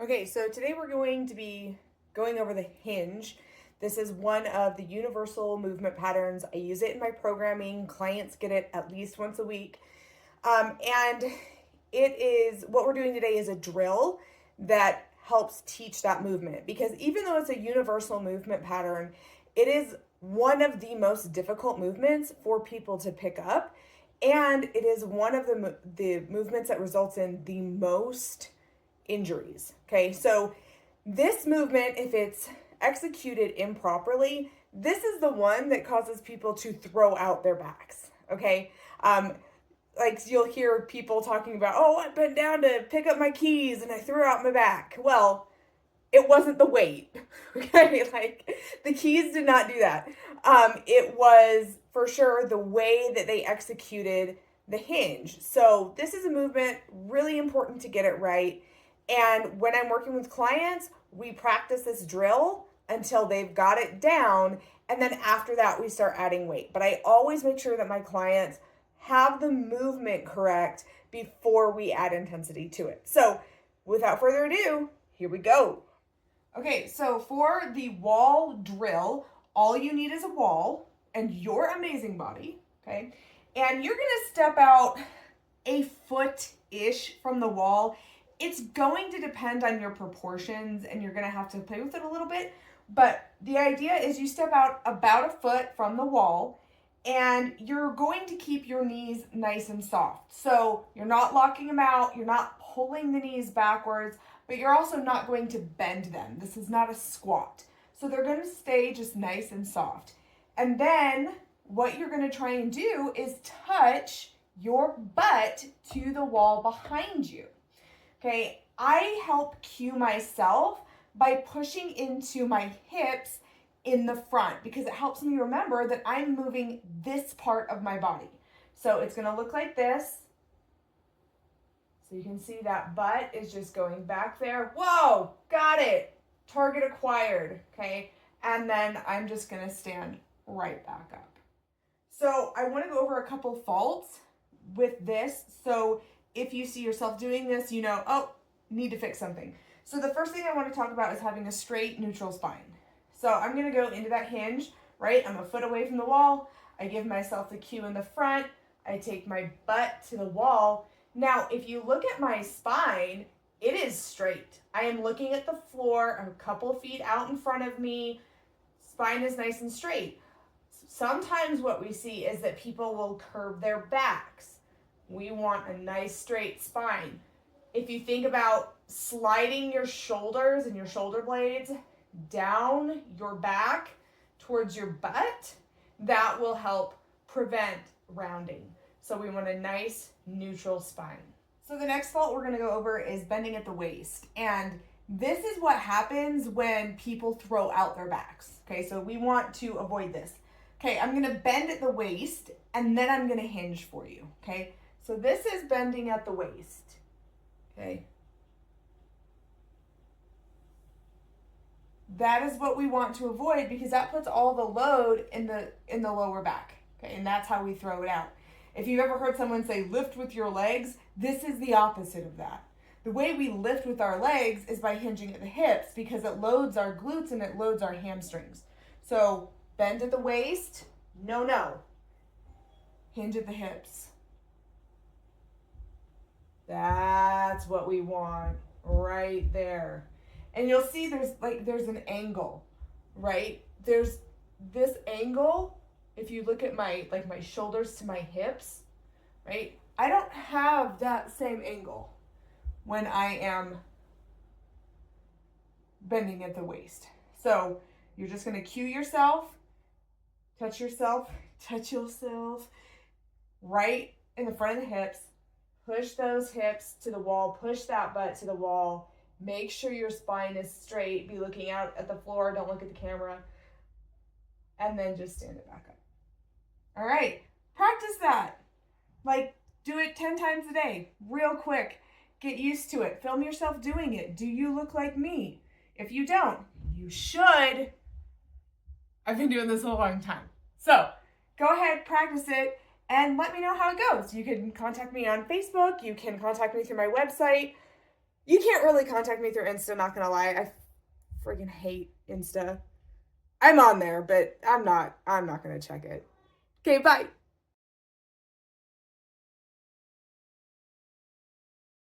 Okay, so today we're going to be going over the hinge. This is one of the universal movement patterns. I use it in my programming. Clients get it at least once a week. And it is, what we're doing today is a drill that helps teach that movement, because even though it's a universal movement pattern, it is one of the most difficult movements for people to pick up. And it is one of the movements that results in the most injuries. Okay, so this movement, if it's executed improperly, this is the one that causes people to throw out their backs. Okay, like you'll hear people talking about, oh, I bent down to pick up my keys and I threw out my back. Well, it wasn't the weight. Okay, like the keys did not do that. It was for sure the way that they executed the hinge. So this is a movement really important to get it right. And when I'm working with clients, we practice this drill until they've got it down. And then after that, we start adding weight. But I always make sure that my clients have the movement correct before we add intensity to it. So without further ado, here we go. Okay, so for the wall drill, all you need is a wall and your amazing body, okay? And you're gonna step out a foot-ish from the wall. It's going to depend on your proportions and you're gonna have to play with it a little bit, but the idea is you step out about a foot from the wall and you're going to keep your knees nice and soft. So you're not locking them out, you're not pulling the knees backwards, but you're also not going to bend them. This is not a squat. So they're gonna stay just nice and soft. And then what you're gonna try and do is touch your butt to the wall behind you. Okay, I help cue myself by pushing into my hips in the front because it helps me remember that I'm moving this part of my body. So it's gonna look like this. So you can see that butt is just going back there. Whoa, got it. Target acquired, okay? And then I'm just gonna stand right back up. So I wanna go over a couple faults with this. So if you see yourself doing this, you know, oh, need to fix something. So the first thing I want to talk about is having a straight neutral spine. So I'm going to go into that hinge, right? I'm a foot away from the wall. I give myself the cue in the front. I take my butt to the wall. Now, if you look at my spine, it is straight. I am looking at the floor a couple feet out in front of me. Spine is nice and straight. Sometimes what we see is that people will curve their backs. We want a nice straight spine. If you think about sliding your shoulders and your shoulder blades down your back towards your butt, that will help prevent rounding. So we want a nice neutral spine. So the next fault we're gonna go over is bending at the waist. And this is what happens when people throw out their backs. Okay, so we want to avoid this. Okay, I'm gonna bend at the waist and then I'm gonna hinge for you, okay? So this is bending at the waist, okay? That is what we want to avoid because that puts all the load in the lower back, okay? And that's how we throw it out. If you've ever heard someone say lift with your legs, this is the opposite of that. The way we lift with our legs is by hinging at the hips because it loads our glutes and it loads our hamstrings. So bend at the waist, no. Hinge at the hips. That's what we want right there. And you'll see there's an angle, right? There's this angle. If you look at my shoulders to my hips, right? I don't have that same angle when I am bending at the waist. So you're just going to cue yourself, touch yourself right in the front of the hips. Push those hips to the wall, push that butt to the wall. Make sure your spine is straight. Be looking out at the floor, don't look at the camera. And then just stand it back up. All right, practice that. Like, do it 10 times a day, real quick. Get used to it. Film yourself doing it. Do you look like me? If you don't, you should. I've been doing this a long time. So go ahead, practice it. And let me know how it goes. You can contact me on Facebook. You can contact me through my website. You can't really contact me through Insta, not gonna lie. I freaking hate Insta. I'm on there, but I'm not gonna check it. Okay, bye.